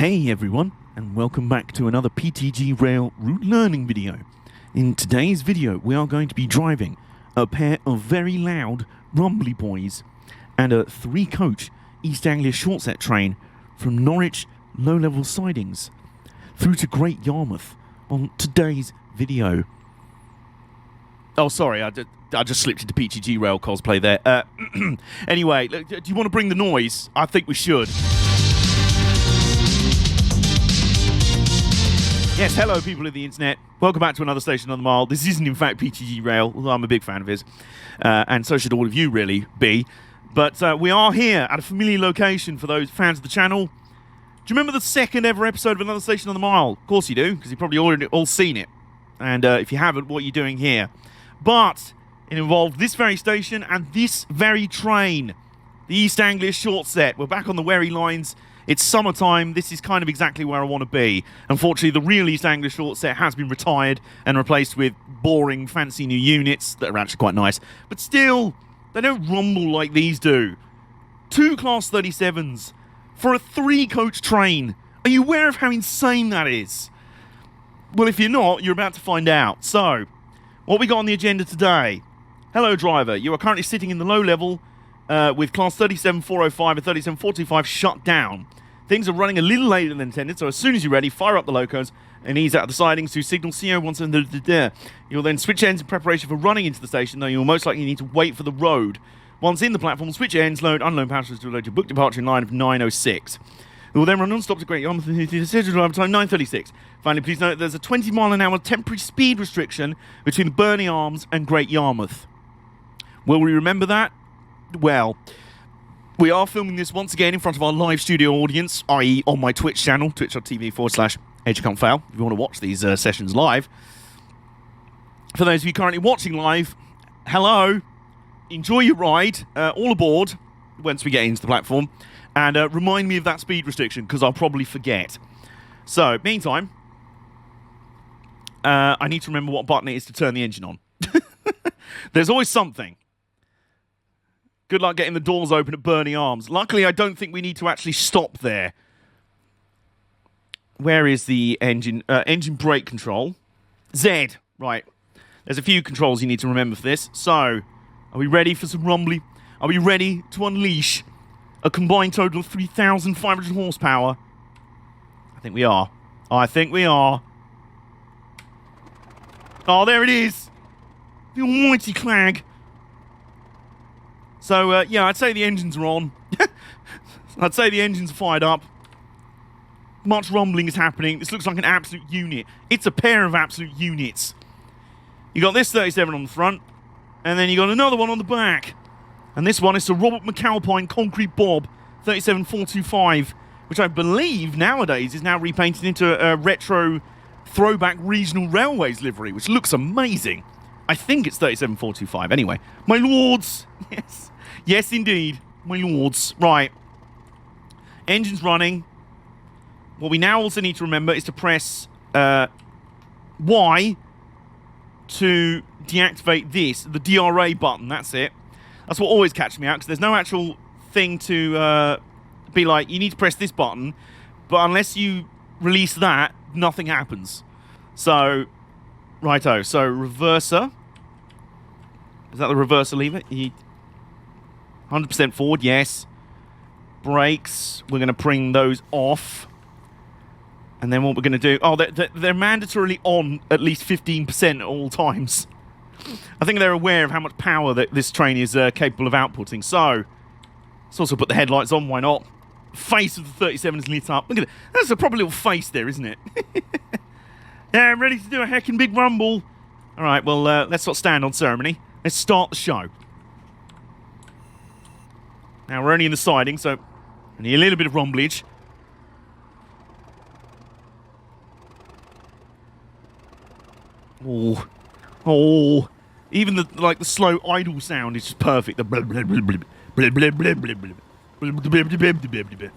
Hey everyone, and welcome back to another PTG Rail route learning video. In today's video we are going to be driving a pair of very loud rumbly boys and a 3-coach East Anglia Short Set train from Norwich low-level sidings through to Great Yarmouth on today's video. Oh sorry, I just slipped into PTG Rail cosplay there. Anyway, do you want to bring the noise? I think we should. Yes, hello people of the internet. Welcome back to another Station on the Mile. This isn't in fact PTG Rail, although I'm a big fan of his. And so should all of you really be. But we are here at a familiar location for those fans of the channel. Do you remember the second ever episode of Another Station on the Mile? Of course you do, because you've probably already all seen it. And if you haven't, what are you doing here? But it involved this very station and this very train. The East Anglia Short Set. We're back on the Wherry Lines. It's summertime. This is kind of exactly where I want to be. Unfortunately, the real East Anglia Short Set has been retired and replaced with boring, fancy new units that are actually quite nice. But still, they don't rumble like these do. 2 Class 37s for a 3-coach train. Are you aware of how insane that is? Well, if you're not, you're about to find out. So, what we got on the agenda today? Hello, driver. You are currently sitting in the low level with Class 37405 and 37425 shut down. Things are running a little later than intended, so as soon as you're ready, fire up the locos and ease out of the sidings to signal CO17. You'll then switch ends in preparation for running into the station, though you'll most likely need to wait for the road. Once in the platform, switch ends, load, unload passengers to load your book departure in line of 9:06. We will then run non-stop to Great Yarmouth and scheduled arrival time 9:36. Finally, please note that there's a 20-mile-an-hour temporary speed restriction between the Urbaani Arms and Great Yarmouth. Will we remember that? Well, we are filming this once again in front of our live studio audience, i.e. on my Twitch channel, twitch.tv/AJCANTFAIL, if you want to watch these sessions live. For those of you currently watching live, hello, enjoy your ride, all aboard once we get into the platform, and remind me of that speed restriction, because I'll probably forget. So, meantime, I need to remember what button it is to turn the engine on. There's always something. Good luck getting the doors open at Urbaani Arms. Luckily, I don't think we need to actually stop there. Where is the engine? Engine brake control. Z. Right. There's a few controls you need to remember for this. So, are we ready for some rumbly? Are we ready to unleash a combined total of 3,500 horsepower? I think we are. I think we are. Oh, there it is. The almighty clag. So, yeah, I'd say the engines are on. I'd say the engines are fired up. Much rumbling is happening. This looks like an absolute unit. It's a pair of absolute units. You got this 37 on the front, and then you got another one on the back. And this one is the Robert McAlpine Concrete Bob 37425, which I believe nowadays is now repainted into a retro throwback regional railways livery, which looks amazing. I think it's 37425. Anyway, my lords. Yes. Yes, indeed. My lords. Right. Engine's running. What we now also need to remember is to press Y to deactivate this, the DRA button. That's it. That's what always catches me out, because there's no actual thing to be like, you need to press this button, but unless you release that, nothing happens. So, righto. So, reverser. Is that the reverser lever? 100% forward, yes. Brakes, we're going to bring those off. And then what we're going to do... Oh, they're mandatorily on at least 15% at all times. I think they're aware of how much power that this train is capable of outputting. So, let's also put the headlights on, why not? The face of the 37 is lit up. Look at it. That's a proper little face there, isn't it? Yeah, I'm ready to do a heckin' big rumble. All right, well, let's not stand on ceremony. Let's start the show. Now, we're only in the siding, so only a little bit of rumblage. Oh. Oh. Even the slow idle sound is just perfect. The blub, blub, blub, blub, blub, blub, blub, blub, blub.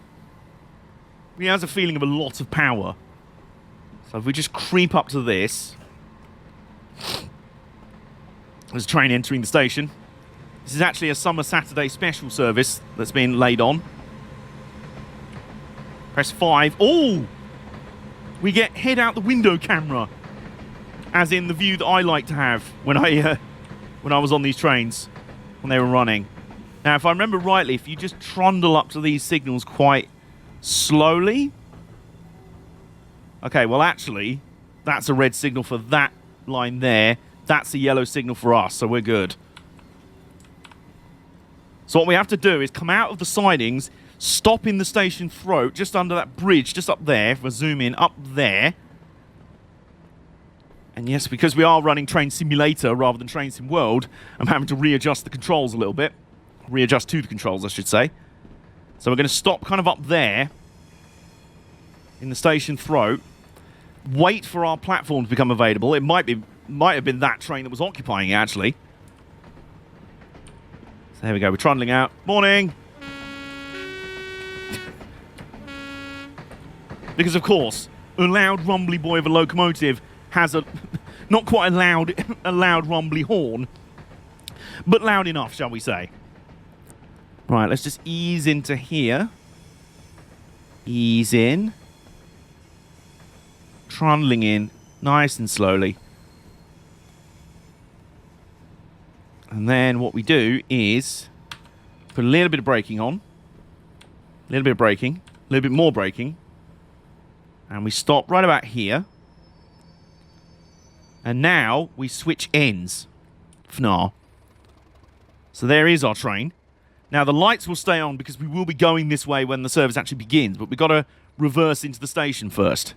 He has a feeling of a lot of power. So if we just creep up to this. There's a train entering the station. This is actually a summer Saturday special service that's been laid on. Press 5. Oh! We get head out the window camera. As in the view that I like to have when I was on these trains, when they were running. Now, if I remember rightly, if you just trundle up to these signals quite slowly... Okay, well, actually, that's a red signal for that line there. That's a yellow signal for us, so we're good. So what we have to do is come out of the sidings, stop in the station throat, just under that bridge, just up there, if we zoom in, up there. And yes, because we are running Train Simulator rather than Train Sim World, I'm having to readjust the controls a little bit. Readjust to the controls, I should say. So we're going to stop kind of up there, in the station throat, wait for our platform to become available. It might have been that train that was occupying it, actually. So there we go, we're trundling out. Morning! Because, of course, a loud, rumbly boy of a locomotive has a... not quite a loud, rumbly horn, but loud enough, shall we say. Right, let's just ease into here. Ease in. Trundling in, nice and slowly. And then what we do is put a little bit of braking on. A little bit of braking. A little bit more braking. And we stop right about here. And now we switch ends. FNAR. So there is our train. Now the lights will stay on because we will be going this way when the service actually begins. But we've got to reverse into the station first.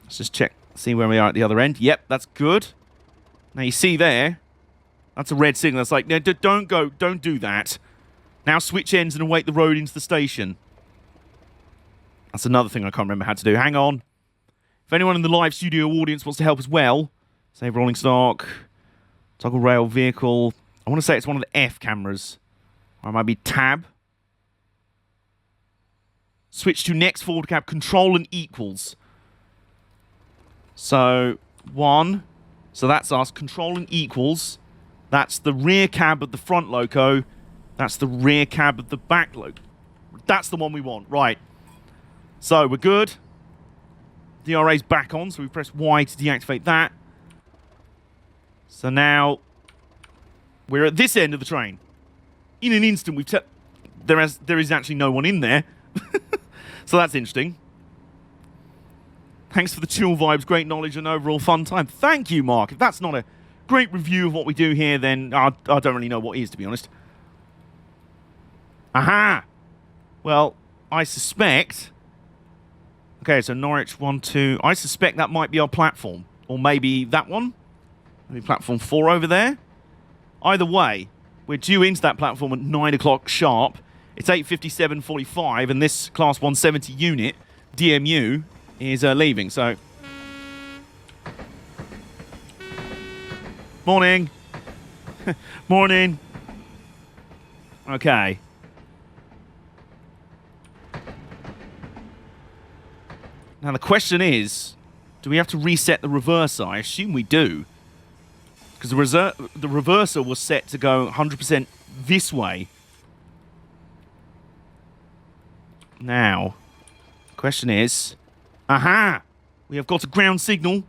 Let's just check, see where we are at the other end. Yep, that's good. Now you see there, that's a red signal. That's like, no, don't go, don't do that. Now switch ends and await the road into the station. That's another thing I can't remember how to do. Hang on. If anyone in the live studio audience wants to help as well, save rolling stock, toggle rail vehicle. I want to say it's one of the F cameras. Or it might be tab. Switch to next forward cab, control and equals. So, 1. So that's us. Control and equals. That's the rear cab of the front loco. That's the rear cab of the back loco. That's the one we want. Right. So, we're good. DRA's back on, so we press Y to deactivate that. So now, we're at this end of the train. In an instant, there is actually no one in there. So that's interesting. Thanks for the chill vibes, great knowledge, and overall fun time. Thank you, Mark. If that's not a great review of what we do here, then I don't really know what is, to be honest. Aha! Well, I suspect... Okay, so Norwich 1, 2... I suspect that might be our platform. Or maybe that one. Maybe platform 4 over there. Either way, we're due into that platform at 9 o'clock sharp. It's 8:57:45, and this Class 170 unit, DMU... is leaving, so... Morning! Morning! Okay. Now the question is, do we have to reset the reverser? I assume we do. Because the reverser was set to go 100% this way. Now, the question is... Aha! We have got a ground signal.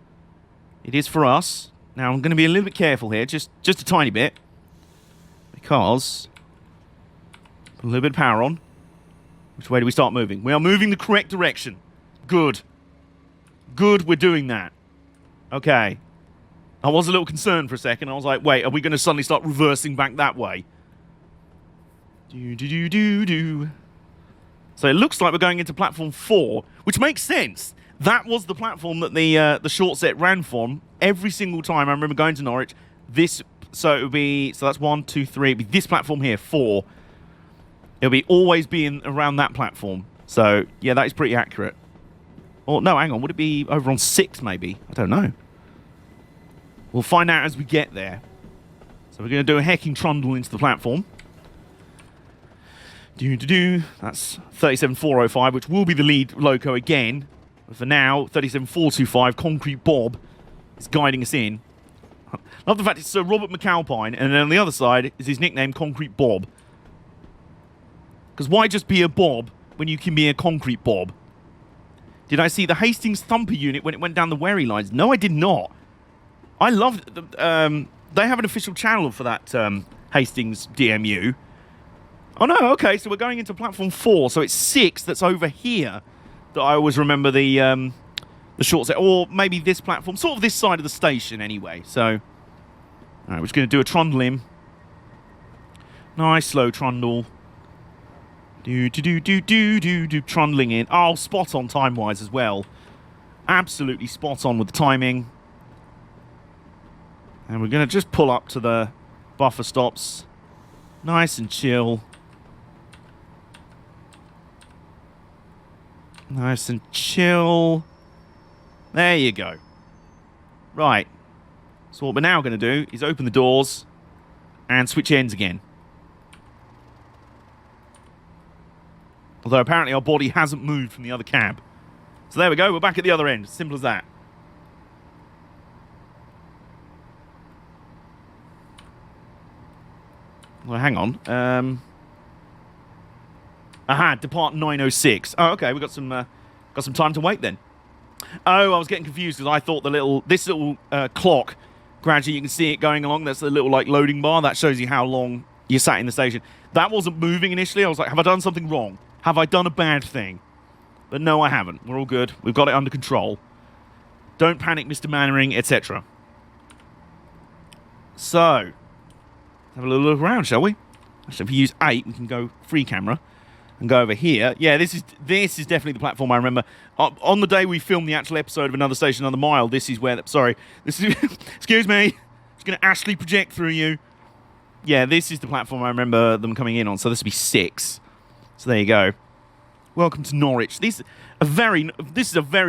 It is for us. Now, I'm going to be a little bit careful here, just a tiny bit. Because... Put a little bit of power on. Which way do we start moving? We are moving the correct direction. Good. Good, we're doing that. Okay. I was a little concerned for a second. I was like, wait, are we going to suddenly start reversing back that way? Do. So it looks like we're going into platform 4, which makes sense. That was the platform that the short set ran from every single time. I remember going to Norwich. So it would be, so that's 1, 2, 3. It'd be this platform here, 4. It'll be always being around that platform. So yeah, that is pretty accurate. Or no, hang on, would it be over on 6 maybe? I don't know. We'll find out as we get there. So we're going to do a hecking trundle into the platform. That's 37405, which will be the lead loco again. But for now, 37425, Concrete Bob, is guiding us in. Love the fact it's Sir Robert McAlpine, and then on the other side is his nickname, Concrete Bob. Because why just be a Bob when you can be a Concrete Bob? Did I see the Hastings Thumper unit when it went down the Wherry Lines? No, I did not. I loved they have an official channel for that Hastings DMU. Oh, no, okay, so we're going into platform 4, so it's 6 that's over here that I always remember the short set, or maybe this platform, sort of this side of the station anyway. So, all right, we're just going to do a trundle in. Nice slow trundle. Trundling in. Oh, spot on time-wise as well. Absolutely spot on with the timing. And we're going to just pull up to the buffer stops. Nice and chill. Nice and chill. There you go. Right. So what we're now going to do is open the doors and switch ends again. Although apparently our body hasn't moved from the other cab. So there we go. We're back at the other end. Simple as that. Well, hang on. Aha, depart 9:06. Oh, okay. We've got some time to wait then. Oh, I was getting confused because I thought this little clock, gradually you can see it going along. That's the little like loading bar. That shows you how long you sat in the station. That wasn't moving initially. I was like, have I done something wrong? Have I done a bad thing? But no, I haven't. We're all good. We've got it under control. Don't panic, Mr. Mannering, etc. So, let's have a little look around, shall we? Actually, if we use 8, we can go free camera and go over here. Yeah, this is definitely the platform I remember. On the day we filmed the actual episode of Another Station, Another Mile, this is where... Sorry. This is... Excuse me. Just going to astral project through you. Yeah, this is the platform I remember them coming in on. So this would be 6. So there you go. Welcome to Norwich. This is a very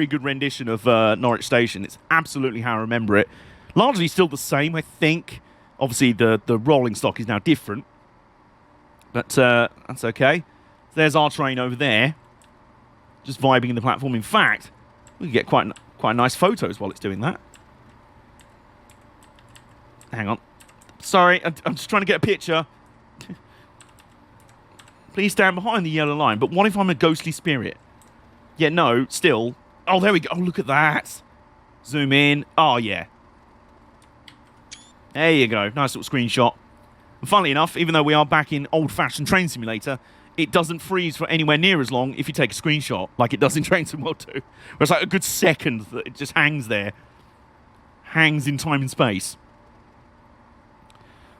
good rendition of Norwich Station. It's absolutely how I remember it. Largely still the same, I think. Obviously, the rolling stock is now different. But that's okay. There's our train over there. Just vibing in the platform. In fact, we can get quite nice photos while it's doing that. Hang on. Sorry, I'm just trying to get a picture. Please stand behind the yellow line. But what if I'm a ghostly spirit? Yeah, no, still. Oh, there we go. Oh, look at that. Zoom in. Oh, yeah. There you go. Nice little screenshot. And funnily enough, even though we are back in old-fashioned Train Simulator, it doesn't freeze for anywhere near as long if you take a screenshot, like it does in Train Sim World 2. Where it's like a good second that it just hangs there. Hangs in time and space.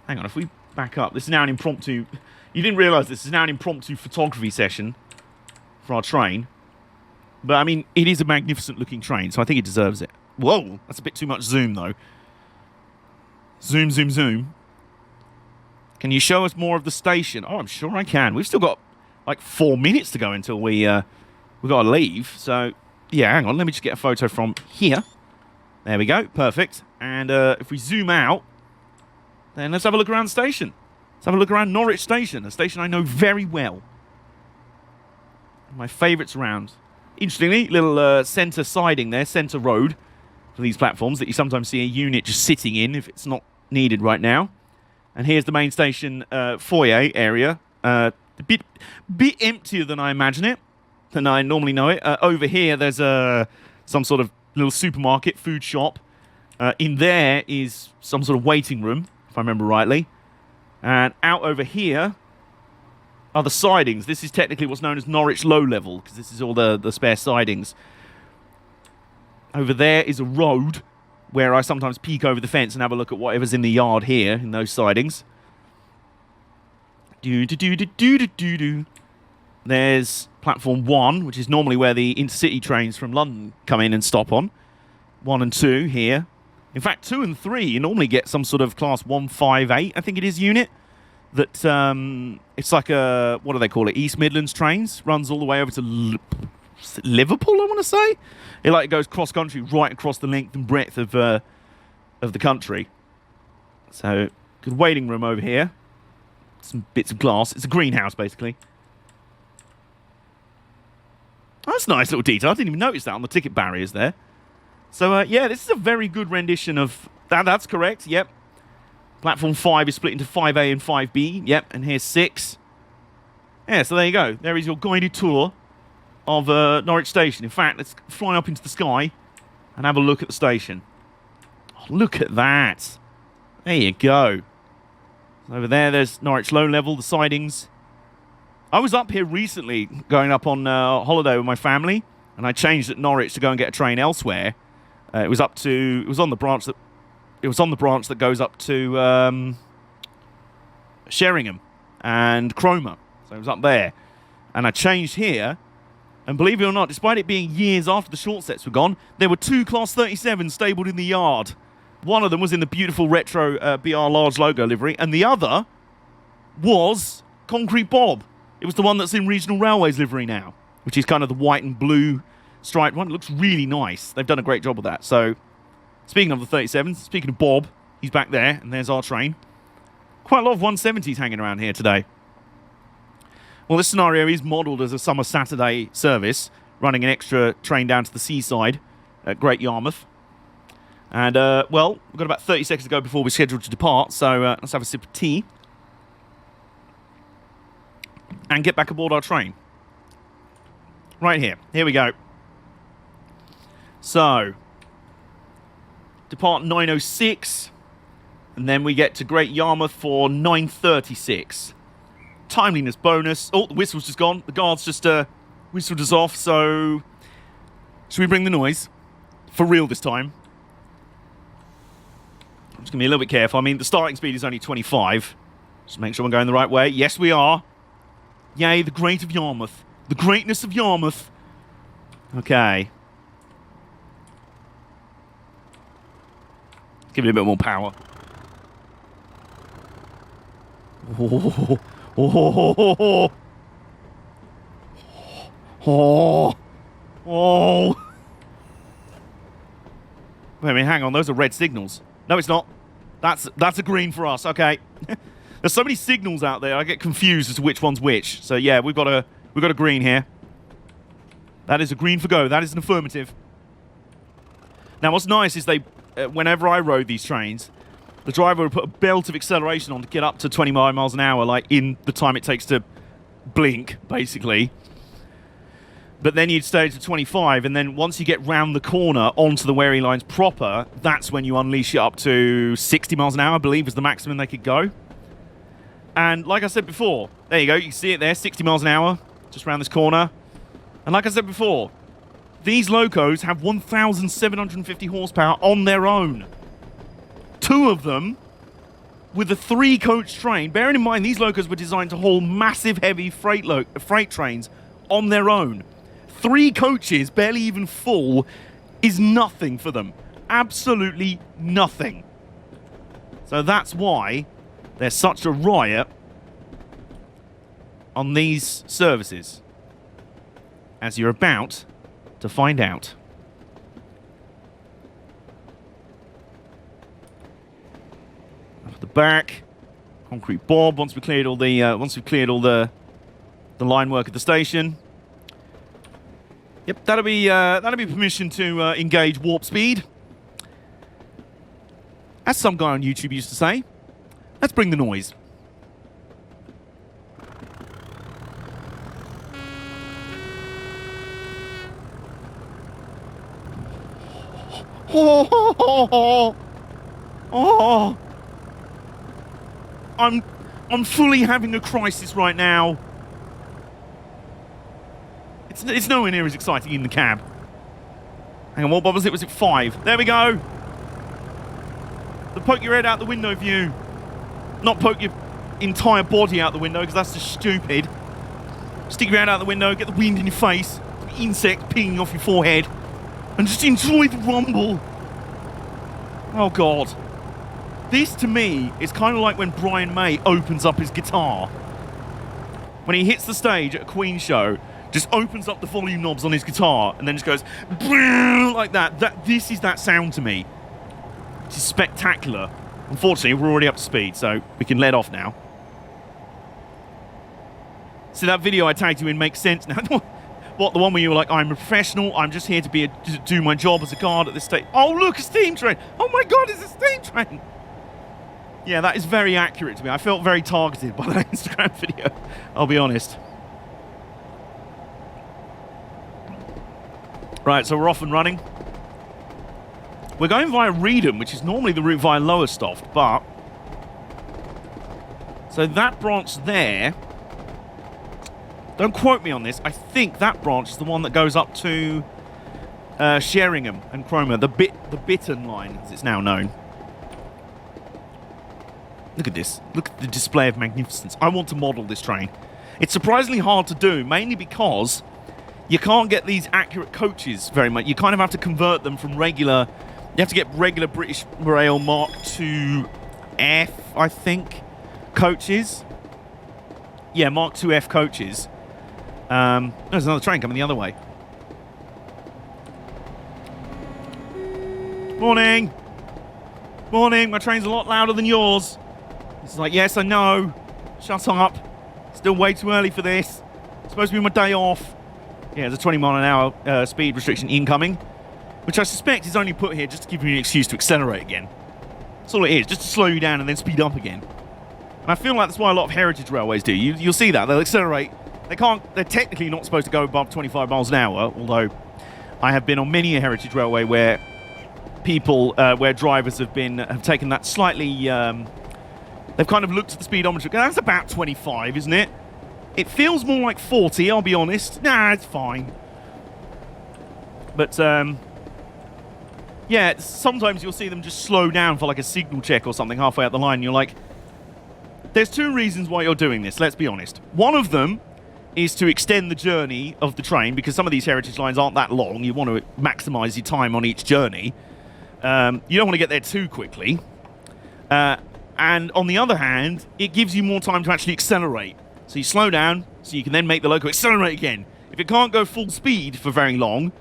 Hang on, if we back up. This is now an impromptu... You didn't realise this is now an impromptu photography session for our train. But, I mean, it is a magnificent-looking train, so I think it deserves it. Whoa, that's a bit too much zoom, though. Zoom, zoom, zoom. Can you show us more of the station? Oh, I'm sure I can. We've still got, like, 4 minutes to go until we got to leave. So, yeah, hang on. Let me just get a photo from here. There we go. Perfect. And if we zoom out, then let's have a look around the station. Let's have a look around Norwich Station, a station I know very well. My favourites around. Interestingly, little centre siding there, centre road for these platforms that you sometimes see a unit just sitting in if it's not needed right now. And here's the main station foyer area. A bit emptier than I imagine it, than I normally know it. Over here, there's some sort of little supermarket, food shop. In there is some sort of waiting room, if I remember rightly. And out over here are the sidings. This is technically what's known as Norwich Low Level, because this is all the spare sidings. Over there is a road where I sometimes peek over the fence and have a look at whatever's in the yard here, in those sidings. There's platform 1, which is normally where the intercity trains from London come in and stop on. 1 and 2 here. In fact, 2 and 3, you normally get some sort of class 158, I think it is, unit. That, it's like a, what do they call it, East Midlands trains. Runs all the way over to Liverpool, I want to say. It goes cross-country, right across the length and breadth of the country. So, good waiting room over here. Some bits of glass. It's a greenhouse, basically. Oh, that's a nice little detail. I didn't even notice that on the ticket barriers there. So, yeah, this is a very good rendition of... That's correct, yep. Platform 5 is split into 5A and 5B, yep, and here's 6. Yeah, so there you go. There is your guided tour of Norwich Station. In fact, let's fly up into the sky and have a look at the station. Oh, look at that. There you go. Over there's Norwich Low Level, the sidings. I was up here recently going up on holiday with my family, and I changed at Norwich to go and get a train elsewhere. It was on the branch that goes up to Sheringham and Cromer. So it was up there. And I changed here, and believe it or not, despite it being years after the short sets were gone, there were 2 Class 37s stabled in the yard. One of them was in the beautiful retro BR large logo livery, and the other was Concrete Bob. It was the one that's in Regional Railways livery now, which is kind of the white and blue striped one. It looks really nice. They've done a great job with that. So, speaking of the 37s, speaking of Bob, he's back there, and there's our train. Quite a lot of 170s hanging around here today. Well, this scenario is modelled as a summer Saturday service, running an extra train down to the seaside at Great Yarmouth. And, well, we've got about 30 seconds to go before we're scheduled to depart, so let's have a sip of tea and get back aboard our train. Right here. Here we go. So, depart 9:06, and then we get to Great Yarmouth for 9:36. Timeliness bonus. Oh, the whistle's just gone. The guard's just whistled us off, so should we bring the noise? For real this time. I'm just going to be a little bit careful. I mean, the starting speed is only 25. Just make sure we're going the right way. Yes, we are. Yay, the great of Yarmouth. The greatness of Yarmouth. Okay. Give it a bit more power. Oh, oh, oh, oh. Wait a minute, hang on. Those are red signals. No, it's not. That's a green for us. Okay. There's so many signals out there. I get confused as to which one's which. So yeah, we've got a green here. That is a green for go. That is an affirmative. Now, what's nice is whenever I rode these trains, the driver would put a belt of acceleration on to get up to 20 miles an hour, like in the time it takes to blink, basically. But then you'd stay to 25, and then once you get round the corner onto the Wherry Lines proper, that's when you unleash it up to 60 miles an hour, I believe, was the maximum they could go. And like I said before, there you go, you can see it there, 60 miles an hour, just round this corner. And like I said before, these locos have 1,750 horsepower on their own. 2 of them with a 3-coach train. Bearing in mind, these locos were designed to haul massive, heavy freight trains on their own. 3 coaches, barely even full, is nothing for them. Absolutely nothing. So that's why there's such a riot on these services, as you're about to find out. Up the back, Concrete Bob. Once we've cleared all the line work at the station. Yep, that'll be permission to engage warp speed. As some guy on YouTube used to say, let's bring the noise. Oh, I'm fully having a crisis right now. It's nowhere near as exciting in the cab. Hang on, what was it? Was it 5? There we go. The poke your head out the window view. Not poke your entire body out the window, because that's just stupid. Stick your head out the window, get the wind in your face, the insect pinging off your forehead, and just enjoy the rumble. Oh, God. This, to me, is kind of like when Brian May opens up his guitar. When he hits the stage at a Queen show, just opens up the volume knobs on his guitar, and then just goes like that. This is that sound to me. It's spectacular. Unfortunately, we're already up to speed, so we can let off now. So that video I tagged you in makes sense now. What, the one where you were like, I'm a professional, I'm just here to do my job as a guard at this stage. Oh, look, a steam train. Oh my God, it's a steam train. Yeah, that is very accurate to me. I felt very targeted by that Instagram video, I'll be honest. Right, so we're off and running. We're going via Reedham, which is normally the route via Lowestoft, but... So that branch there... Don't quote me on this. I think that branch is the one that goes up to Sheringham and Cromer, the Bitten line, as it's now known. Look at this. Look at the display of magnificence. I want to model this train. It's surprisingly hard to do, mainly because you can't get these accurate coaches very much. You kind of have to convert them from regular... You have to get regular British Rail Mark II F, I think, coaches. Yeah, Mark II F coaches. There's another train coming the other way. Morning! Morning, my train's a lot louder than yours. It's like, yes, I know. Shut up. Still way too early for this. It's supposed to be my day off. Yeah, there's a 20 mile an hour speed restriction incoming, which I suspect is only put here just to give you an excuse to accelerate again. That's all it is, just to slow you down and then speed up again. And I feel like that's why a lot of heritage railways do. You'll see that. They'll accelerate. They're technically not supposed to go above 25 miles an hour, although I have been on many a heritage railway where where drivers have taken that slightly... They've kind of looked at the speedometer. That's about 25, isn't it? It feels more like 40, I'll be honest. Nah, it's fine. But, yeah, sometimes you'll see them just slow down for like a signal check or something halfway out the line. And you're like, there's two reasons why you're doing this, let's be honest. One of them is to extend the journey of the train, because some of these heritage lines aren't that long. You want to maximise your time on each journey. You don't want to get there too quickly. And on the other hand, it gives you more time to actually accelerate. So you slow down, so you can then make the loco accelerate again. If it can't go full speed for very long,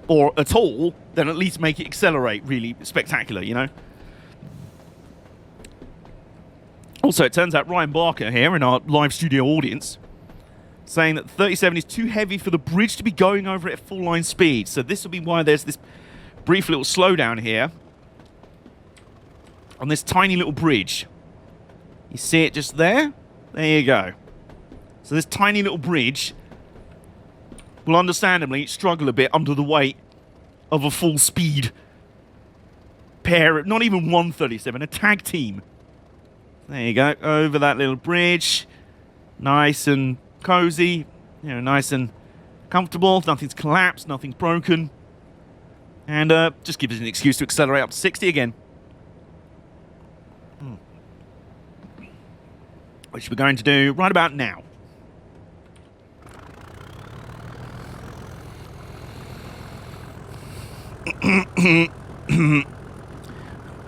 or at all, then at least make it accelerate really spectacular, you know? Also, it turns out Ryan Barker here in our live studio audience saying that 37 is too heavy for the bridge to be going over it at full line speed. So this will be why there's this brief little slowdown here on this tiny little bridge. You see it just there? There you go. So this tiny little bridge will understandably struggle a bit under the weight of a full speed pair, not even 137, a tag team. There you go, over that little bridge. Nice and cozy, you know, nice and comfortable. Nothing's collapsed, nothing's broken. And just gives us an excuse to accelerate up to 60 again. Which we're going to do right about now.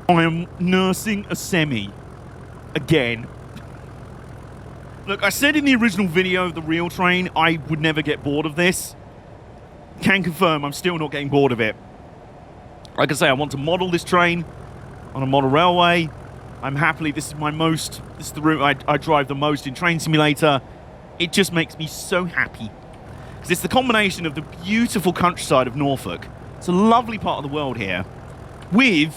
I am nursing a semi. Again. Look, I said in the original video of the real train, I would never get bored of this. Can confirm, I'm still not getting bored of it. Like I say, I want to model this train on a model railway. I'm happily, this is the route I drive the most in Train Simulator. It just makes me so happy. Because it's the combination of the beautiful countryside of Norfolk. It's a lovely part of the world here. With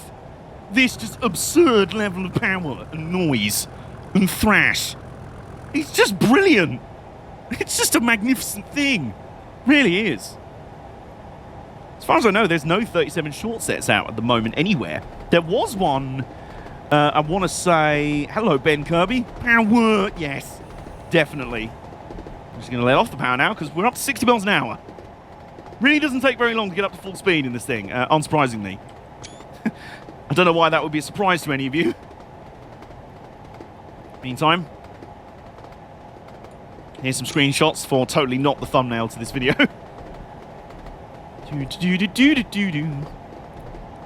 this just absurd level of power and noise and thrash. It's just brilliant. It's just a magnificent thing. It really is. As far as I know, there's no 37 short sets out at the moment anywhere. There was one... I want to say, hello, Ben Kirby. Power, yes, definitely. I'm just going to let off the power now because we're up to 60 miles an hour. Really doesn't take very long to get up to full speed in this thing, unsurprisingly. I don't know why that would be a surprise to any of you. Meantime, here's some screenshots for totally not the thumbnail to this video. A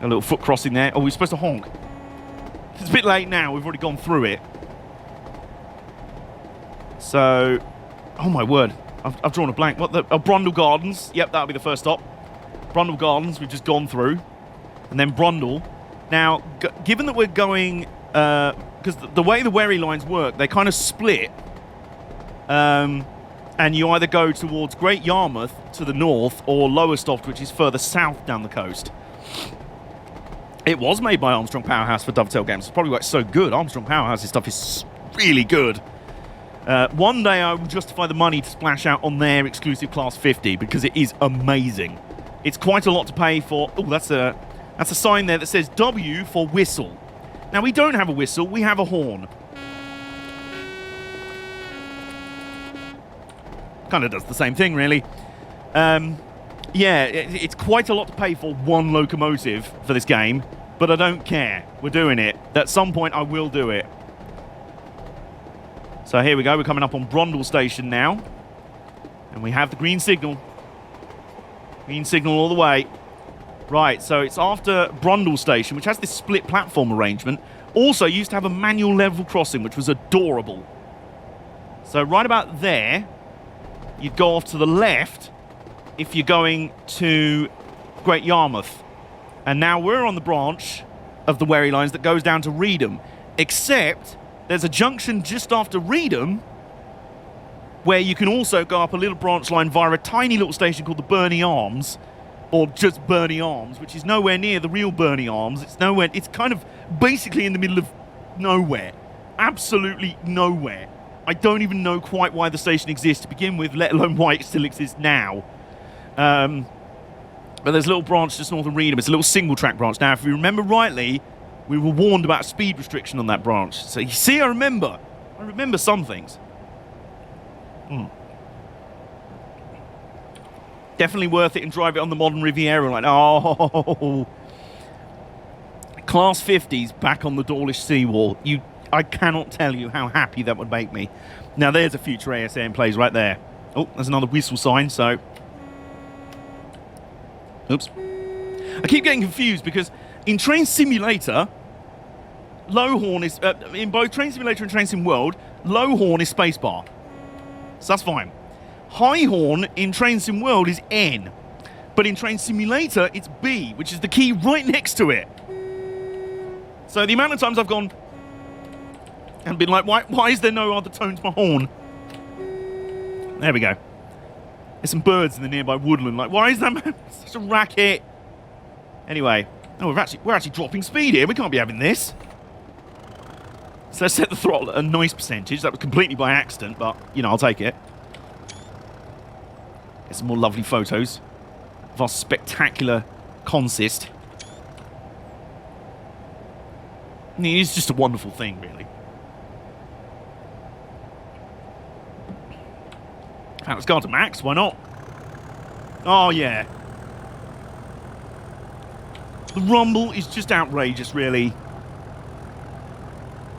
little foot crossing there. Oh, we're supposed to honk. It's a bit late now, we've already gone through it. So, oh my word, I've drawn a blank. Brundle Gardens, yep, that'll be the first stop. Brundle Gardens, we've just gone through. And then Brundle. Now, given that we're going, because the way the Wherry Lines work, they kind of split. And you either go towards Great Yarmouth to the north, or Lowestoft, which is further south down the coast. It was made by Armstrong Powerhouse for Dovetail Games. It's probably why it's so good. Armstrong Powerhouse's stuff is really good. One day I will justify the money to splash out on their exclusive Class 50 because it is amazing. It's quite a lot to pay for. Oh, that's a sign there that says W for whistle. Now, we don't have a whistle. We have a horn. Kind of does the same thing, really. Yeah, it's quite a lot to pay for one locomotive for this game, but I don't care. We're doing it. At some point, I will do it. So here we go. We're coming up on Brundle Station now. And we have the green signal. Green signal all the way. Right, so it's after Brundle Station, which has this split platform arrangement. Also used to have a manual level crossing, which was adorable. So right about there, you'd go off to the left if you're going to Great Yarmouth. And now we're on the branch of the Wherry Lines that goes down to Reedham. Except there's a junction just after Reedham where you can also go up a little branch line via a tiny little station called the Burney Arms, or just Burney Arms, which is nowhere near the real Burney Arms. It's kind of basically in the middle of nowhere. Absolutely nowhere. I don't even know quite why the station exists to begin with, let alone why it still exists now. But there's a little branch just north of Reedham. It's a little single-track branch. Now, if you remember rightly, we were warned about a speed restriction on that branch. So you see, I remember some things. Definitely worth it and drive it on the modern Riviera. Like, oh, Class 50s back on the Dawlish seawall. I cannot tell you how happy that would make me. Now, there's a future ASAM plays right there. Oh, there's another whistle sign, so... Oops. I keep getting confused because in Train Simulator, low horn is... in both Train Simulator and Train Sim World, low horn is spacebar. So that's fine. High horn in Train Sim World is N. But in Train Simulator, it's B, which is the key right next to it. So the amount of times I've gone... and been like, why is there no other tone to my horn? There we go. There's some birds in the nearby woodland. Like, why is that such a racket? Anyway, oh, we're actually dropping speed here. We can't be having this. So let's set the throttle at a nice percentage. That was completely by accident, but, I'll take it. Get some more lovely photos of our spectacular consist. I mean, it's just a wonderful thing, really. Let's go on to max, why not? Oh, yeah. The rumble is just outrageous, really.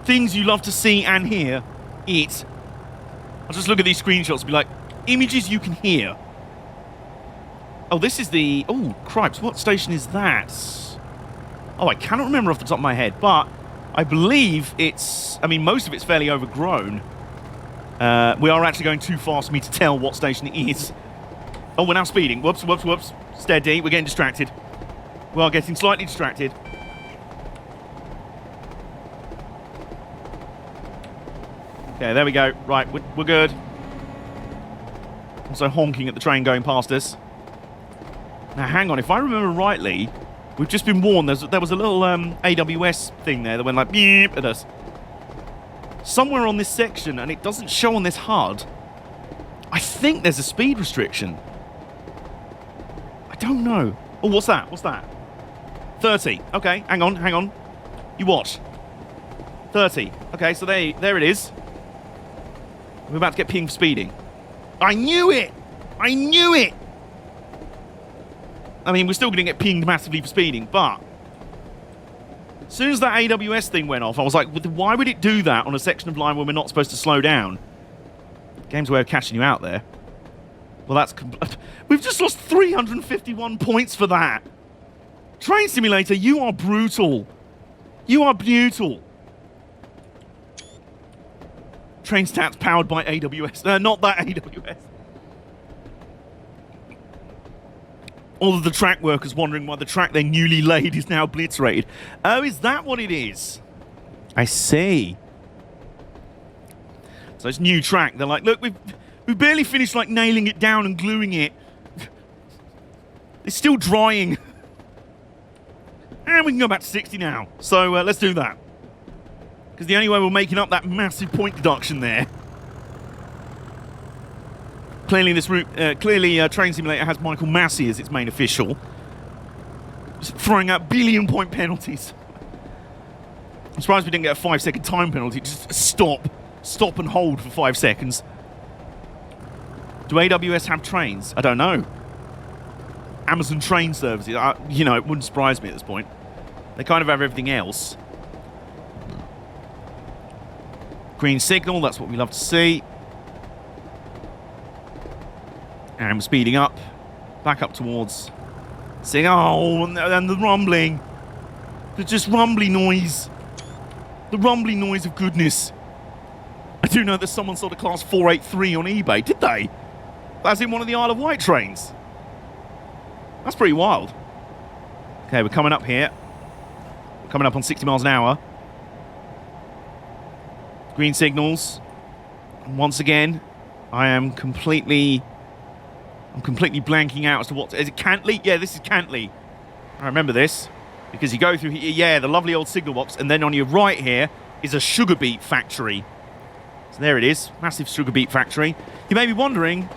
Things you love to see and hear. I'll just look at these screenshots and be like, images you can hear. Oh, this is the... Oh, cripes, what station is that? Oh, I cannot remember off the top of my head, but I believe it's... I mean, most of it's fairly overgrown. We are actually going too fast for me to tell what station it is. Oh, we're now speeding. Whoops, whoops, whoops. Steady. We're getting distracted. We are getting slightly distracted. Okay, there we go. Right, we're good. Also honking at the train going past us. Now, hang on. If I remember rightly, we've just been warned. There was a little AWS thing there that went like beep at us. Somewhere on this section, and it doesn't show on this HUD, I think there's a speed restriction. I don't know. Oh, what's that? What's that? 30. Okay, hang on. You watch. 30. Okay, so there it is. We're about to get pinged for speeding. I knew it! I mean, we're still going to get pinged massively for speeding, but... as soon as that AWS thing went off, I was like, why would it do that on a section of line where we're not supposed to slow down? Game's way of catching you out there. Well, that's... We've just lost 351 points for that. Train Simulator, you are brutal. You are brutal. Train stats powered by AWS. Not that AWS. All of the track workers wondering why the track they newly laid is now obliterated. Oh, is that what it is? I see. So it's new track. They're like, look, we've barely finished like nailing it down and gluing it. It's still drying. And we can go back to 60 now. So let's do that. Because the only way we're making up that massive point deduction there Clearly, this route, Train Simulator has Michael Massey as its main official, just throwing out billion-point penalties. I'm surprised we didn't get a 5-second time penalty. Just stop and hold for 5 seconds. Do AWS have trains? I don't know. Amazon train services, you know, it wouldn't surprise me at this point. They kind of have everything else. Green signal, that's what we love to see. And we're speeding up. Back up towards... Saying, oh, and the rumbling. The just rumbly noise. The rumbly noise of goodness. I do know that someone sold a Class 483 on eBay. Did they? That's in one of the Isle of Wight trains. That's pretty wild. Okay, we're coming up here. We're coming up on 60 miles an hour. Green signals. And once again, I'm completely blanking out as to what... Is it Cantley? Yeah, this is Cantley. I remember this. Because you go through here, yeah, the lovely old signal box, and then on your right here is a sugar beet factory. So there it is. Massive sugar beet factory. You may be wondering,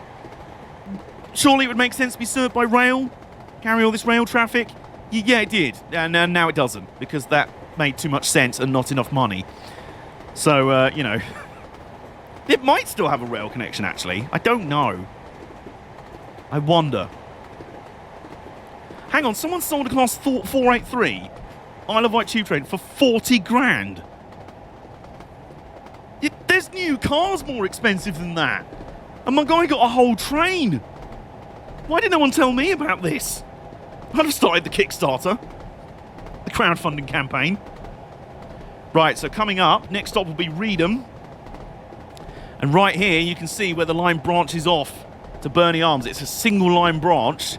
surely it would make sense to be served by rail? Carry all this rail traffic? Yeah, it did. And now it doesn't, because that made too much sense and not enough money. So, you know, it might still have a rail connection, actually. I don't know. I wonder. Hang on, someone sold a Class 483 Isle of Wight tube train for 40 grand. There's new cars more expensive than that. And my guy got a whole train. Why did no one tell me about this? I'd have started the Kickstarter. The crowdfunding campaign. Right, so coming up, next stop will be Reedham. And right here, you can see where the line branches off to Burnley Arms. It's a single line branch.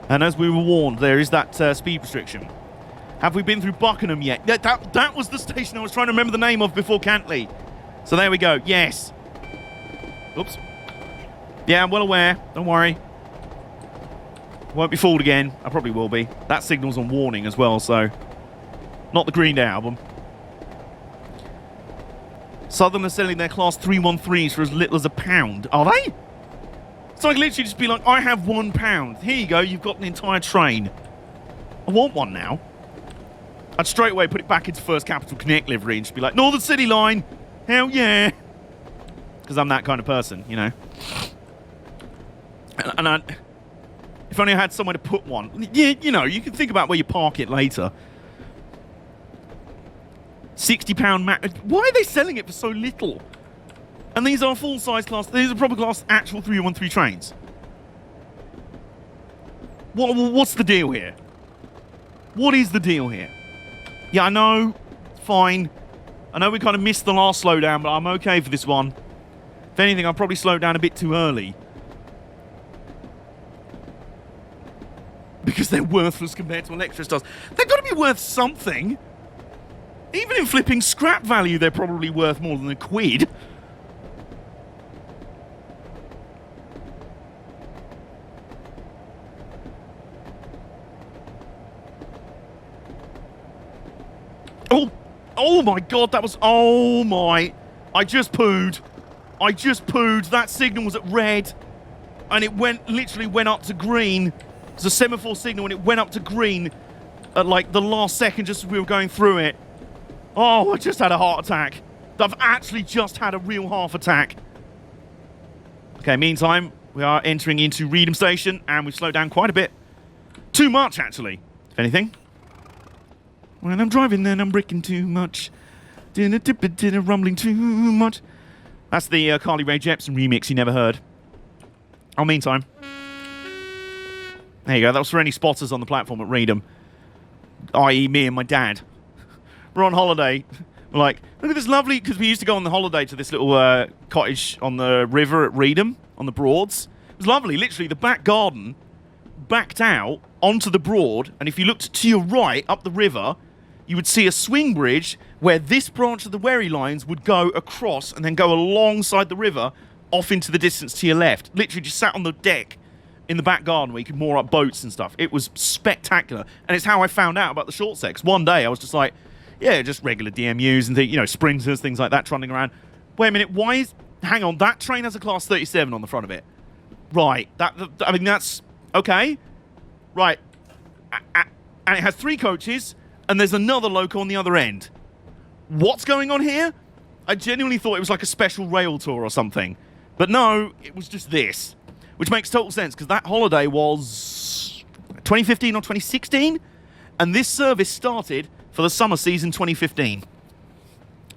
And as we were warned, there is that speed restriction. Have we been through Buckingham yet? That was the station I was trying to remember the name of before Cantley. So there we go. Yes. Oops. Yeah, I'm well aware. Don't worry. Won't be fooled again. I probably will be. That signal's on warning as well, so... Not the Green Day album. Southern are selling their Class 313s for as little as £1. Are they? So I can literally just be like, I have £1. Here you go, you've got an entire train. I want one now. I'd straight away put it back into First Capital Connect livery and just be like, Northern City Line! Hell yeah! Because I'm that kind of person, you know. And if only I had somewhere to put one. Yeah, you know, you can think about where you park it later. £60 Why are they selling it for so little? And these are full-size class... These are proper class actual 313 trains. What's the deal here? What is the deal here? Yeah, I know. Fine. I know we kind of missed the last slowdown, but I'm okay for this one. If anything, I'll probably slow down a bit too early. Because they're worthless compared to Electra Stars. They've got to be worth something. Even in flipping scrap value, they're probably worth more than £1. Oh my god, that was... Oh my... I just pooed. That signal was at red. And it literally went up to green. It was a semaphore signal and it went up to green at like the last second just as we were going through it. Oh, I just had a heart attack. I've actually just had a real half attack. Okay, meantime, we are entering into Reedham Station and we've slowed down quite a bit. Too much, actually, if anything. When I'm driving, then I'm bricking too much. Rumbling too much. That's the Carly Rae Jepsen remix you never heard. Oh, meantime. There you go. That was for any spotters on the platform at Reedham. I.e. me and my dad. We're on holiday. We're like, look at this lovely... Because we used to go on the holiday to this little cottage on the river at Reedham, on the Broads. It was lovely. Literally, the back garden backed out onto the Broad. And if you looked to your right, up the river... you would see a swing bridge where this branch of the Wherry Lines would go across and then go alongside the river off into the distance to your left. Literally just sat on the deck in the back garden where you could moor up boats and stuff. It was spectacular. And it's how I found out about the short set. 'Cause one day I was just like, yeah, just regular DMUs and, you know, sprinters, things like that trundling around. Wait a minute, why is... Hang on, that train has a Class 37 on the front of it. Right. I mean, that's... Okay. Right. And it has 3 coaches, and there's another loco on the other end. What's going on here? I genuinely thought it was like a special rail tour or something. But no, it was just this. Which makes total sense, because that holiday was 2015 or 2016, and this service started for the summer season 2015.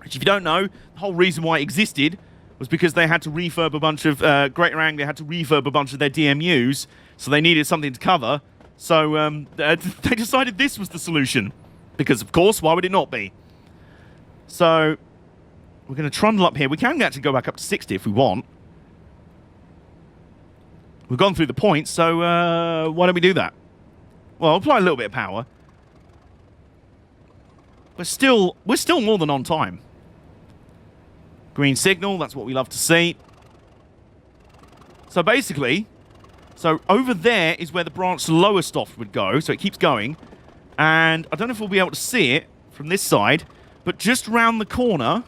Which, if you don't know, the whole reason why it existed was because they had to refurb a bunch of Greater Anglia had to refurb a bunch of their DMUs, so they needed something to cover. So they decided this was the solution, because of course, why would it not be? So we're going to trundle up here. We can actually go back up to 60 if we want. We've gone through the points, so why don't we do that? Well, apply a little bit of power. We're still more than on time. Green signal, that's what we love to see. So basically, over there is where the branch lowest off would go, so it keeps going. And I don't know if we'll be able to see it from this side, but just round the corner,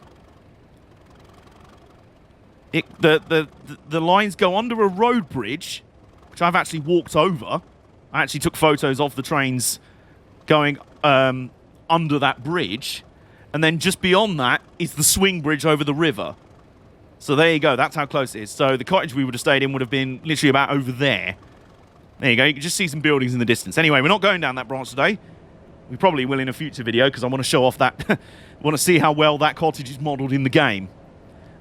the lines go under a road bridge, which I've actually walked over. I actually took photos of the trains going under that bridge. And then just beyond that is the swing bridge over the river. So there you go. That's how close it is. So the cottage we would have stayed in would have been literally about over there. There you go. You can just see some buildings in the distance. Anyway, we're not going down that branch today. We probably will in a future video because I want to show off that. I want to see how well that cottage is modelled in the game.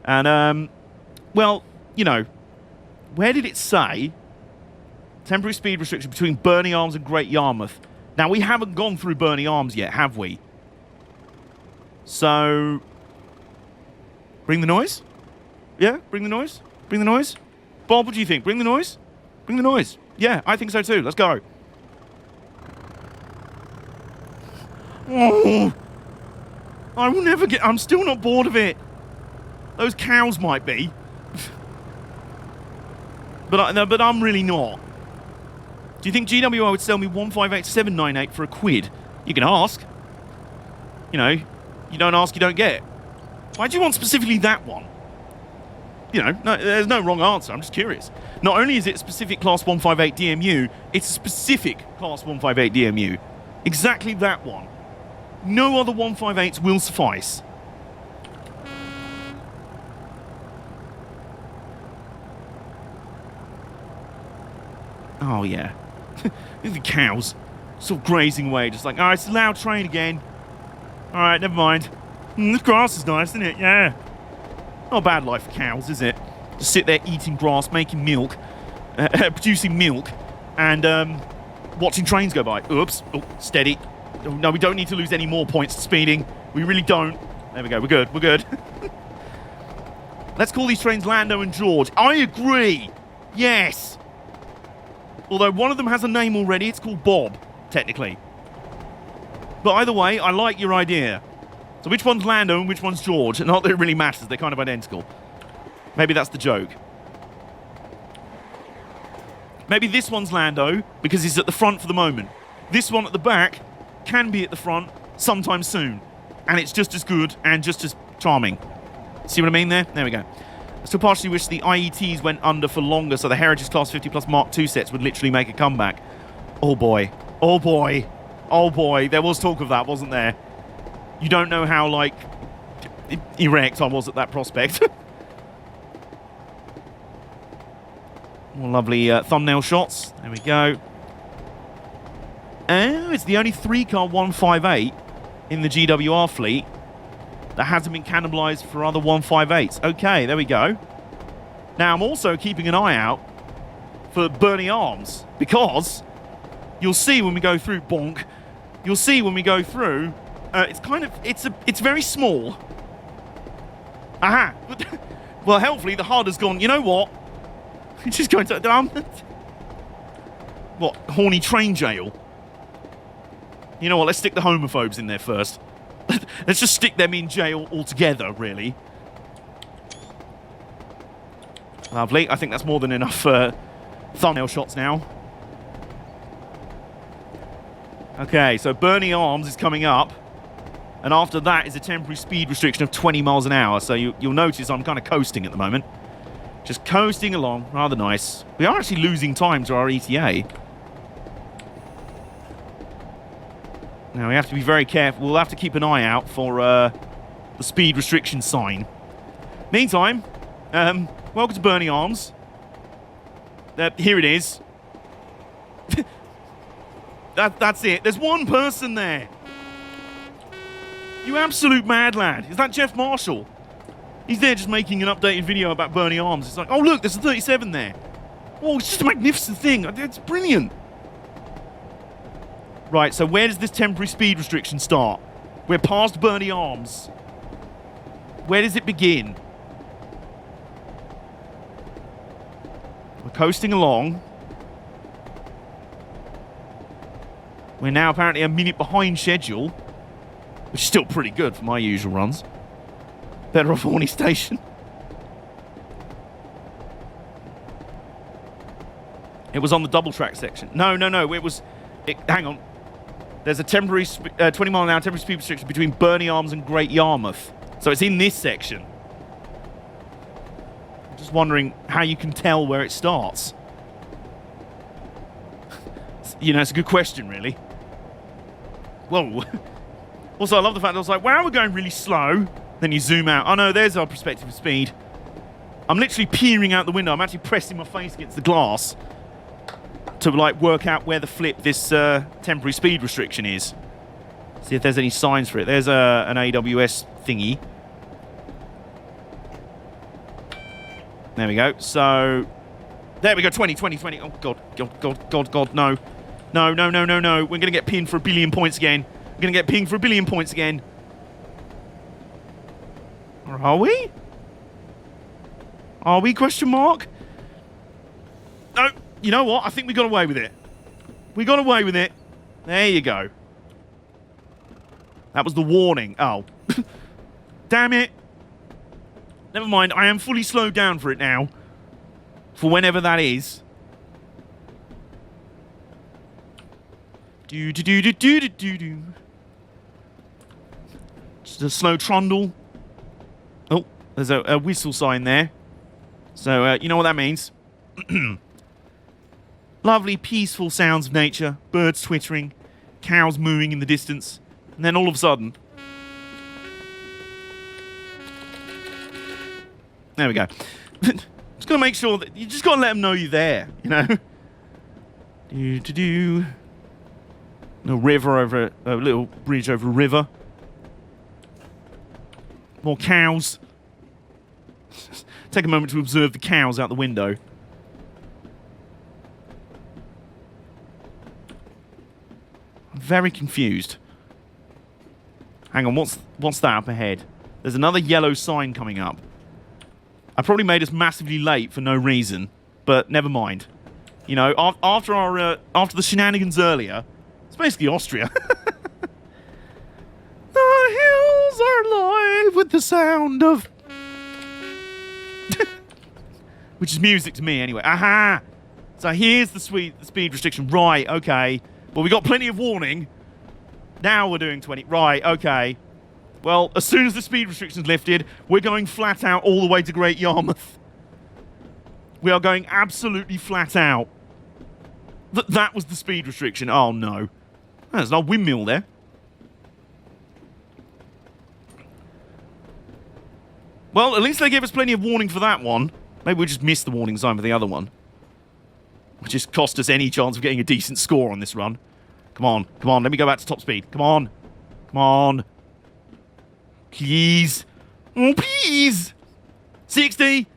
And, well, you know, where did it say temporary speed restriction between Burney Arms and Great Yarmouth? Now, we haven't gone through Burney Arms yet, have we? So, bring the noise? Yeah, bring the noise? Bring the noise? Bob, what do you think? Bring the noise? Bring the noise. Yeah, I think so too. Let's go. Oh, I will never get... I'm still not bored of it. Those cows might be. but I'm really not. Do you think GWI would sell me 158798 for £1? You can ask. You know, you don't ask, you don't get. Why do you want specifically that one? You know, no, there's no wrong answer. I'm just curious. Not only is it a specific Class 158 DMU, it's a specific Class 158 DMU. Exactly that one. No other 158s will suffice. Oh, yeah. The cows. Sort of grazing away, just like, oh, it's a loud train again. Alright, never mind. This grass is nice, isn't it? Yeah. Not a bad life for cows, is it? Just sit there eating grass, making milk, producing milk, and watching trains go by. Oops. Oh, steady. Oh, no, we don't need to lose any more points to speeding. We really don't. There we go. We're good. We're good. Let's call these trains Lando and George. I agree. Yes. Although one of them has a name already. It's called Bob, technically. But either way, I like your idea. So which one's Lando and which one's George? Not that it really matters. They're kind of identical. Maybe that's the joke. Maybe this one's Lando because he's at the front for the moment. This one at the back can be at the front sometime soon. And it's just as good and just as charming. See what I mean there? There we go. I still partially wish the IETs went under for longer so the Heritage Class 50 plus Mark II sets would literally make a comeback. Oh boy. Oh boy. Oh boy. There was talk of that, wasn't there? You don't know how, like, erect I was at that prospect. More lovely thumbnail shots. There we go. Oh, it's the only 3-car 158 in the GWR fleet that hasn't been cannibalised for other 158s. Okay, there we go. Now, I'm also keeping an eye out for Burney Arms, because you'll see when we go through, bonk, you'll see when we go through, it's very small. Aha! Well, hopefully the HUD has gone, you know what? It's just going to, what, horny train jail? You know what, let's stick the homophobes in there first. Let's just stick them in jail altogether, really. Lovely. I think that's more than enough thumbnail shots now. Okay, so Burney Arms is coming up. And after that is a temporary speed restriction of 20 miles an hour. So you'll notice I'm kind of coasting at the moment. Just coasting along. Rather nice. We are actually losing time to our ETA. Now, we have to be very careful. We'll have to keep an eye out for the speed restriction sign. Meantime, welcome to Burnie Arms. Here it is. That's it. There's one person there. You absolute mad lad. Is that Jeff Marshall? He's there just making an updated video about Burnie Arms. It's like, oh look, there's a 37 there. Oh, it's just a magnificent thing. It's brilliant. Right, so where does this temporary speed restriction start? We're past Burnie Arms. Where does it begin? We're coasting along. We're now apparently a minute behind schedule, which is still pretty good for my usual runs. Better off Horney Station. It was on the double track section. No. It was... hang on. There's a temporary 20 mile an hour temporary speed restriction between Burnie Arms and Great Yarmouth. So it's in this section. I'm just wondering how you can tell where it starts. You know, it's a good question, really. Whoa. Also, I love the fact that I was like, wow, we're going really slow. Then you zoom out. Oh no, there's our perspective of speed. I'm literally peering out the window. I'm actually pressing my face against the glass to like work out where the flip this temporary speed restriction is. See if there's any signs for it. There's an AWS thingy. There we go. So there we go. 20. Oh god, no. No. We're gonna get pinned for 1 billion points again. We're gonna get pinged for 1 billion points again. Or are we? Are we, question mark? No, you know what? I think we got away with it. We got away with it. There you go. That was the warning. Oh. Damn it. Never mind. I am fully slowed down for it now. For whenever that is. Do. Just a slow trundle. Oh, there's a whistle sign there. So, you know what that means. Lovely, peaceful sounds of nature. Birds twittering. Cows mooing in the distance. And then all of a sudden... There we go. Just got to make sure that... You just got to let them know you're there, you know? Do. A river over... A little bridge over a river. More cows. Take a moment to observe the cows out the window. I'm very confused. Hang on, what's that up ahead? There's another yellow sign coming up. I probably made us massively late for no reason, but never mind. You know, after the shenanigans earlier, it's basically Austria. The hills are alive with the sound of... Which is music to me, anyway. Aha! So here's the speed restriction. Right, okay. Well, we got plenty of warning. Now we're doing 20. Right, okay. Well, as soon as the speed restriction's lifted, we're going flat out all the way to Great Yarmouth. We are going absolutely flat out. That was the speed restriction. Oh, no. There's no windmill there. Well, at least they gave us plenty of warning for that one. Maybe we just missed the warning sign for the other one. Which just cost us any chance of getting a decent score on this run. Come on, let me go back to top speed. Come on. Please. Oh, please. 60.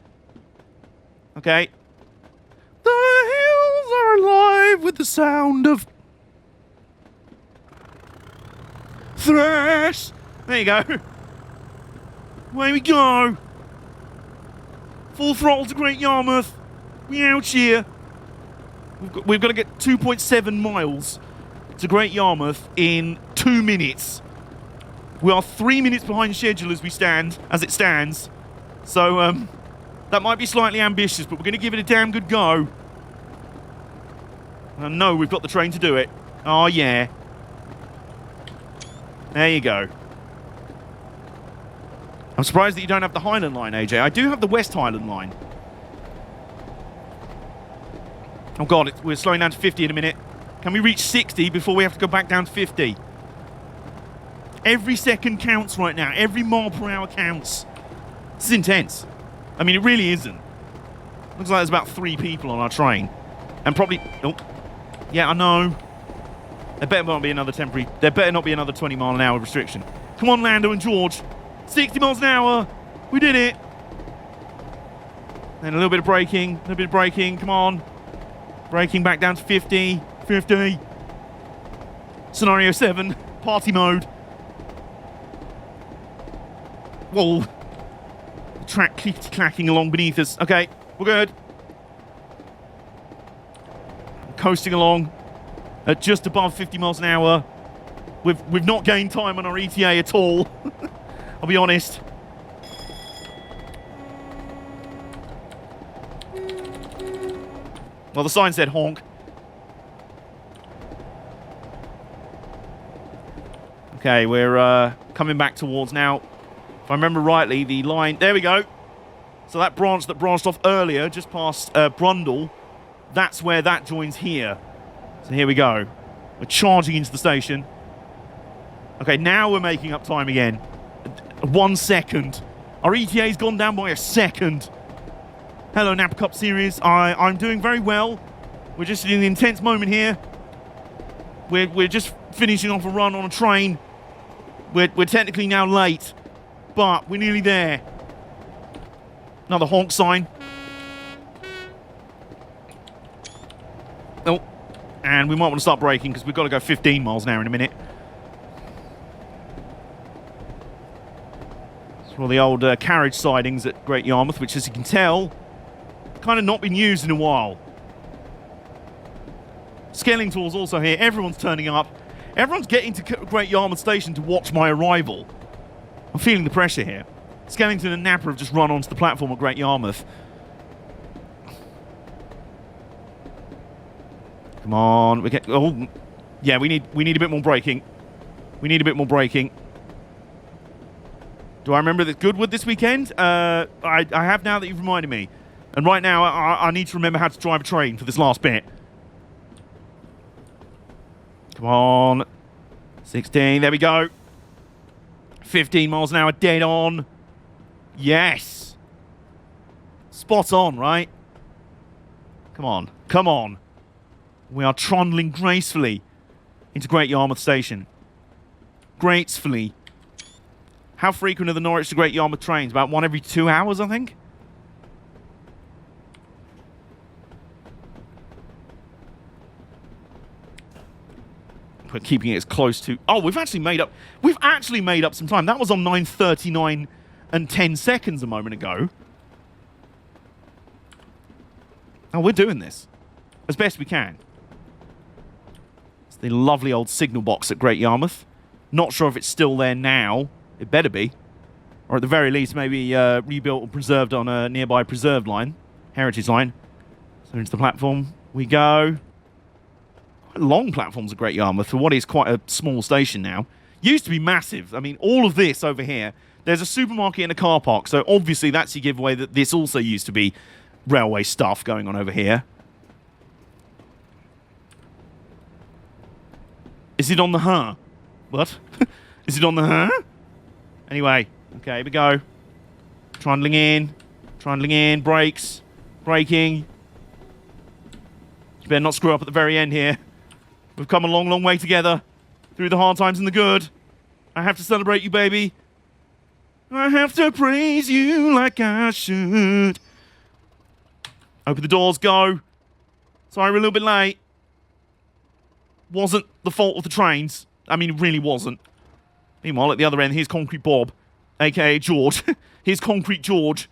Okay. The hills are alive with the sound of... Thrash. There you go. Away we go. Full throttle to Great Yarmouth. We out here. We've got to get 2.7 miles to Great Yarmouth in 2 minutes. We are 3 minutes behind schedule as it stands. So, that might be slightly ambitious, but we're going to give it a damn good go. I know we've got the train to do it. Oh, yeah. There you go. I'm surprised that you don't have the Highland line, AJ. I do have the West Highland line. Oh God, we're slowing down to 50 in a minute. Can we reach 60 before we have to go back down to 50? Every second counts right now. Every mile per hour counts. This is intense. I mean, it really isn't. Looks like there's about 3 people on our train. And probably... Oh. Yeah, I know. There better not be another temporary... There better not be another 20 mile an hour restriction. Come on, Lando and George. 60 miles an hour. We did it. And a little bit of braking. A little bit of braking. Come on. Braking back down to 50. 50. Scenario 7. Party mode. Whoa. The track clacking along beneath us. Okay, we're good. Coasting along at just above 50 miles an hour. We've not gained time on our ETA at all. I'll be honest. Well, the sign said honk. Okay, we're coming back towards now. If I remember rightly, the line... There we go. So that branch that branched off earlier, just past Brundle, that's where that joins here. So here we go. We're charging into the station. Okay, now we're making up time again. 1 second. Our ETA's gone down by a second. Hello, Napa Cup Series. I'm doing very well. We're just in an intense moment here. We're just finishing off a run on a train. We're technically now late, but we're nearly there. Another honk sign. Oh, and we might want to start braking because we've got to go 15 miles an hour in a minute. It's all the old carriage sidings at Great Yarmouth, which, as you can tell, kind of not been used in a while. Skellington's also here. Everyone's turning up. Everyone's getting to Great Yarmouth Station to watch my arrival. I'm feeling the pressure here. Skellington and Napa have just run onto the platform at Great Yarmouth. Come on. Oh, yeah, we need a bit more braking. We need a bit more braking. Do I remember that Goodwood this weekend? I have now that you've reminded me. And right now, I need to remember how to drive a train for this last bit. Come on. 16, there we go. 15 miles an hour, dead on. Yes. Spot on, right? Come on, come on. We are trundling gracefully into Great Yarmouth Station. Gracefully. How frequent are the Norwich to Great Yarmouth trains? About 1 every 2 hours, I think? We're keeping it as close to... Oh, we've actually made up some time. That was on 9:39 and 10 seconds a moment ago. Oh, we're doing this as best we can. It's the lovely old signal box at Great Yarmouth. Not sure if it's still there now. It better be. Or at the very least, maybe rebuilt or preserved on a nearby preserved line. Heritage line. So into the platform we go. Quite long platforms at Great Yarmouth for what is quite a small station now. Used to be massive. I mean, all of this over here. There's a supermarket and a car park. So obviously that's your giveaway that this also used to be railway stuff going on over here. Is it on the huh? What? Is it on the huh? Anyway, okay, here we go. Trundling in, brakes, braking. You better not screw up at the very end here. We've come a long, long way together. Through the hard times and the good. I have to celebrate you, baby. I have to praise you like I should. Open the doors, go. Sorry, we're a little bit late. Wasn't the fault of the trains. I mean, it really wasn't. Meanwhile, at the other end, here's Concrete Bob, a.k.a. George. Here's Concrete George.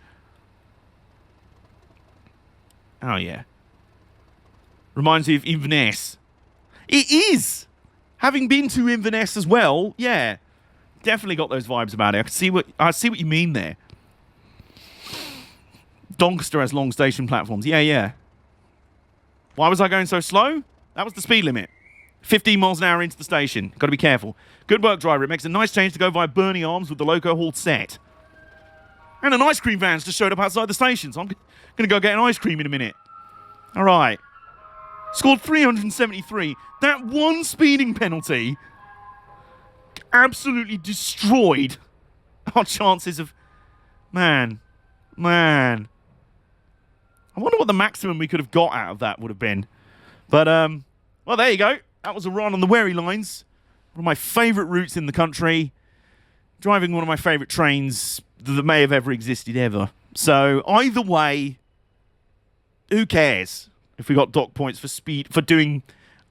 Oh, yeah. Reminds me of Inverness. It is! Having been to Inverness as well, yeah. Definitely got those vibes about it. I see what you mean there. Doncaster has long station platforms. Yeah. Why was I going so slow? That was the speed limit. 15 miles an hour into the station. Got to be careful. Good work, driver. It makes a nice change to go via Burnie Arms with the loco hauled set. And an ice cream van's just showed up outside the station, so I'm going to go get an ice cream in a minute. All right. Scored 373. That one speeding penalty absolutely destroyed our chances of... Man. I wonder what the maximum we could have got out of that would have been. But, well, there you go. That was a run on the Wherry Lines. One of my favourite routes in the country. Driving one of my favourite trains that may have ever existed ever. So, either way, who cares if we got dock points for speed, for doing,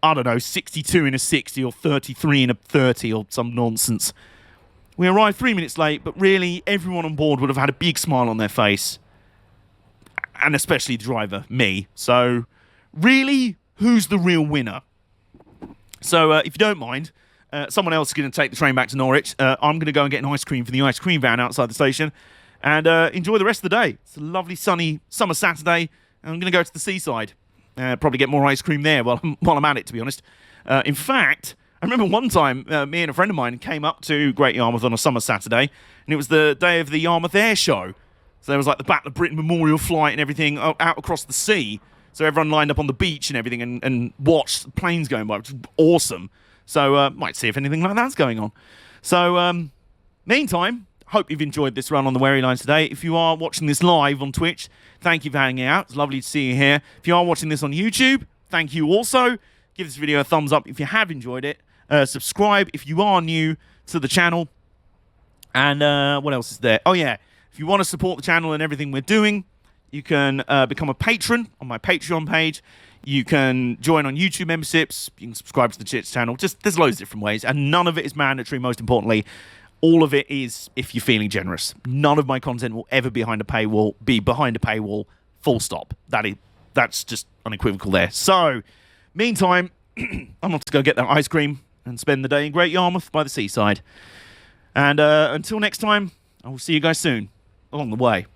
I don't know, 62 in a 60 or 33 in a 30 or some nonsense. We arrived 3 minutes late, but really everyone on board would have had a big smile on their face. And especially the driver, me. So, really, who's the real winner? So, if you don't mind, someone else is going to take the train back to Norwich. I'm going to go and get an ice cream from the ice cream van outside the station and enjoy the rest of the day. It's a lovely, sunny summer Saturday, and I'm going to go to the seaside. Probably get more ice cream there while I'm at it, to be honest. In fact, I remember one time, me and a friend of mine came up to Great Yarmouth on a summer Saturday, and it was the day of the Yarmouth Air Show. So there was like the Battle of Britain Memorial flight and everything out across the sea. So everyone lined up on the beach and everything and watched planes going by, which was awesome. So might see if anything like that's going on. So meantime, hope you've enjoyed this run on the Wherry Lines today. If you are watching this live on Twitch, thank you for hanging out. It's lovely to see you here. If you are watching this on YouTube, thank you also. Give this video a thumbs up if you have enjoyed it. Subscribe if you are new to the channel. And what else is there? Oh, yeah. If you want to support the channel and everything we're doing, you can become a patron on my Patreon page. You can join on YouTube memberships. You can subscribe to the Chits channel. Just there's loads of different ways, and none of it is mandatory. Most importantly, all of it is if you're feeling generous. None of my content will ever be behind a paywall. Full stop. That's just unequivocal there. So, meantime, I'm off to go get that ice cream and spend the day in Great Yarmouth by the seaside. And until next time, I will see you guys soon along the way.